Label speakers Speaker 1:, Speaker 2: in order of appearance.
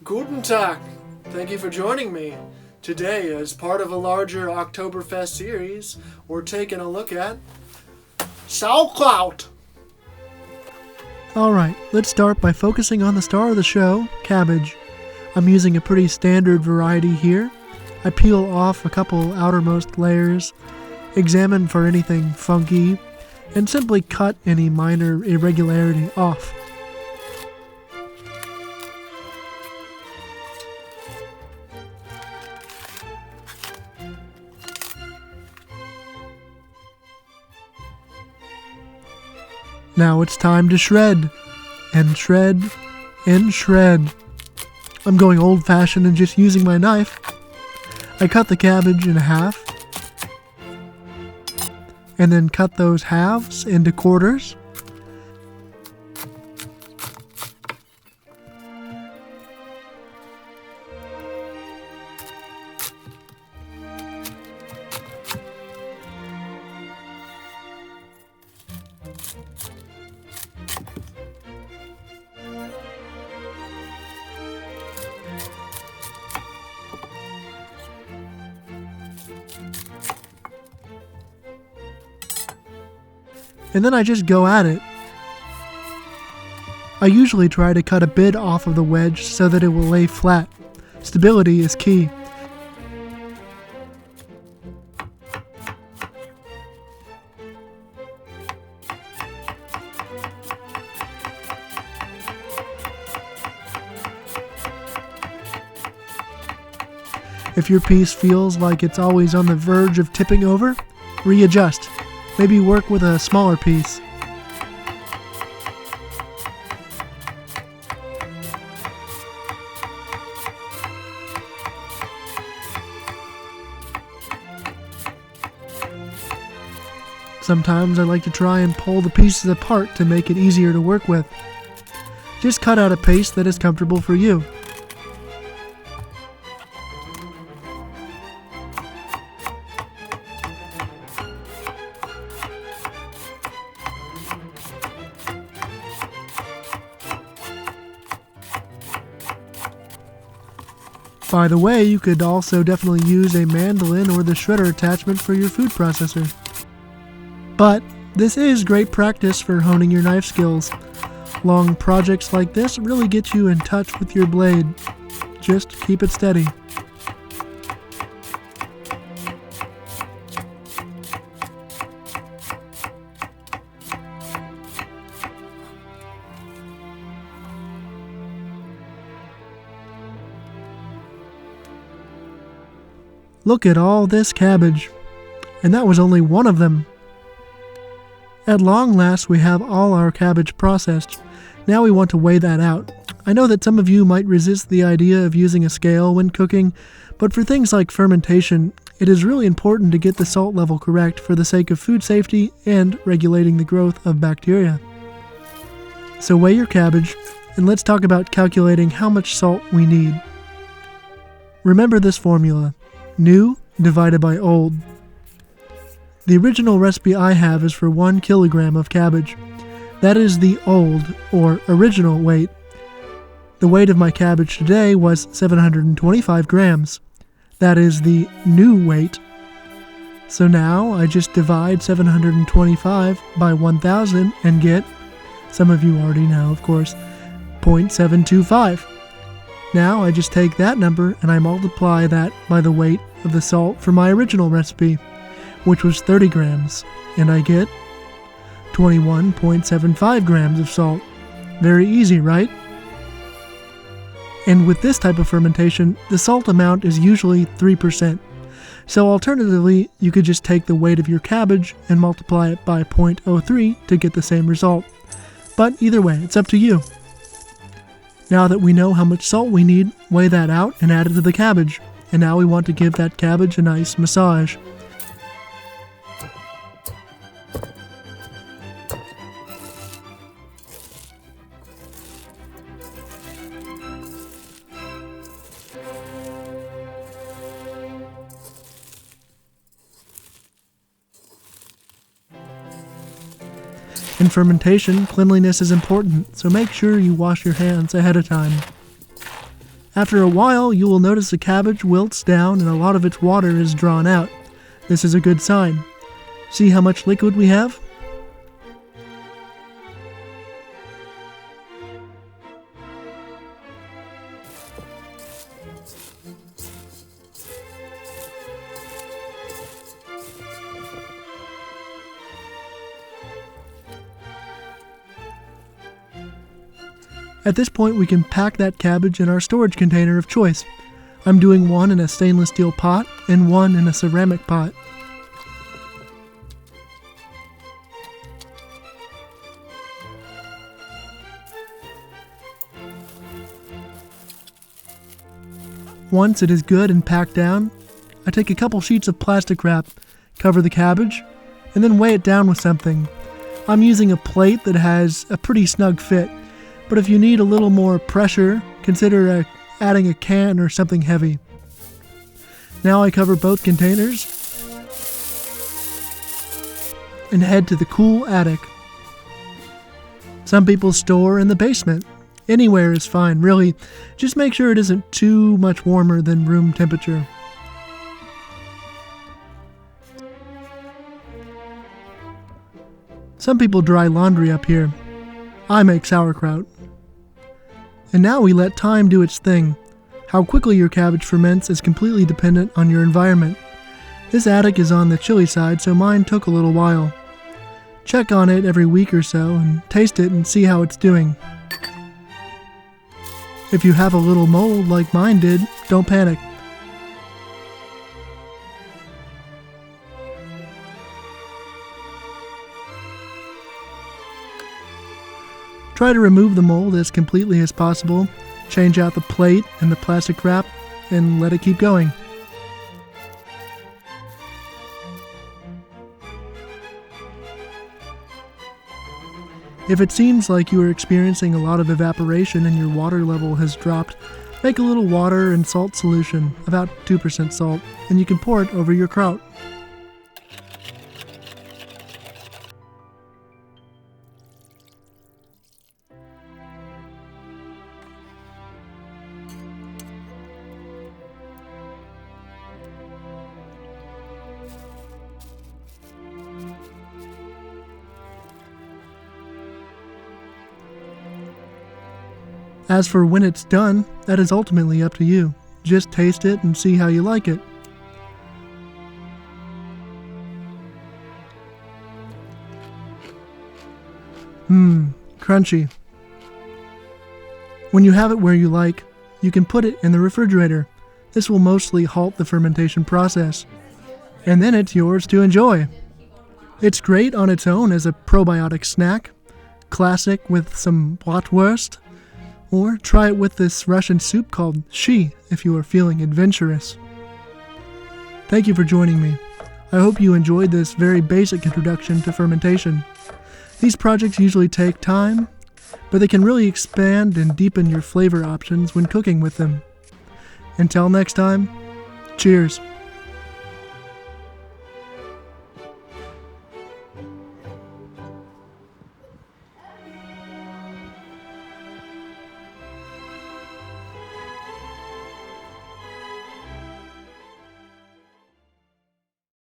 Speaker 1: Guten Tag. Thank you for joining me. Today, as part of a larger Oktoberfest series, we're taking a look at Sauerkraut.
Speaker 2: Alright, let's start by focusing on the star of the show, cabbage. I'm using a pretty standard variety here. I peel off a couple outermost layers, examine for anything funky, and simply cut any minor irregularity off. Now it's time to shred, and shred, and shred. I'm going old-fashioned and just using my knife. I cut the cabbage in half, and then cut those halves into quarters. And then I just go at it. I usually try to cut a bit off of the wedge so that it will lay flat. Stability is key. If your piece feels like it's always on the verge of tipping over, readjust. Maybe work with a smaller piece. Sometimes I like to try and pull the pieces apart to make it easier to work with. Just cut out a paste that is comfortable for you. By the way, you could also definitely use a mandolin or the shredder attachment for your food processor. But this is great practice for honing your knife skills. Long projects like this really get you in touch with your blade. Just keep it steady. Look at all this cabbage. And that was only one of them. At long last, we have all our cabbage processed. Now we want to weigh that out. I know that some of you might resist the idea of using a scale when cooking, but for things like fermentation, it is really important to get the salt level correct for the sake of food safety and regulating the growth of bacteria. So weigh your cabbage, and let's talk about calculating how much salt we need. Remember this formula. New divided by old. The original recipe I have is for 1 kilogram of cabbage. That is the old or original weight. The weight of my cabbage today was 725 grams. That is the new weight. So now I just divide 725 by 1000 and get, some of you already know of course, 0.725. Now I just take that number and I multiply that by the weight of the salt for my original recipe, which was 30 grams, and I get 21.75 grams of salt. Very easy, right? And with this type of fermentation, the salt amount is usually 3%. So alternatively, you could just take the weight of your cabbage and multiply it by 0.03 to get the same result. But either way, it's up to you. Now that we know how much salt we need, weigh that out and add it to the cabbage. And now we want to give that cabbage a nice massage. In fermentation, cleanliness is important, so make sure you wash your hands ahead of time. After a while, you will notice the cabbage wilts down and a lot of its water is drawn out. This is a good sign. See how much liquid we have? At this point, we can pack that cabbage in our storage container of choice. I'm doing one in a stainless steel pot and one in a ceramic pot. Once it is good and packed down, I take a couple sheets of plastic wrap, cover the cabbage, and then weigh it down with something. I'm using a plate that has a pretty snug fit, but if you need a little more pressure, consider adding a can or something heavy. Now I cover both containers and head to the cool attic. Some people store in the basement. Anywhere is fine, really. Just make sure it isn't too much warmer than room temperature. Some people dry laundry up here. I make sauerkraut. And now we let time do its thing. How quickly your cabbage ferments is completely dependent on your environment. This attic is on the chilly side, so mine took a little while. Check on it every week or so and taste it and see how it's doing. If you have a little mold like mine did, don't panic. Try to remove the mold as completely as possible, change out the plate and the plastic wrap, and let it keep going. If it seems like you are experiencing a lot of evaporation and your water level has dropped, make a little water and salt solution, about 2% salt, and you can pour it over your kraut. As for when it's done, that is ultimately up to you. Just taste it and see how you like it. Crunchy. When you have it where you like, you can put it in the refrigerator. This will mostly halt the fermentation process. And then it's yours to enjoy. It's great on its own as a probiotic snack, classic with some bratwurst, or try it with this Russian soup called shi if you are feeling adventurous. Thank you for joining me. I hope you enjoyed this very basic introduction to fermentation. These projects usually take time, but they can really expand and deepen your flavor options when cooking with them. Until next time, cheers.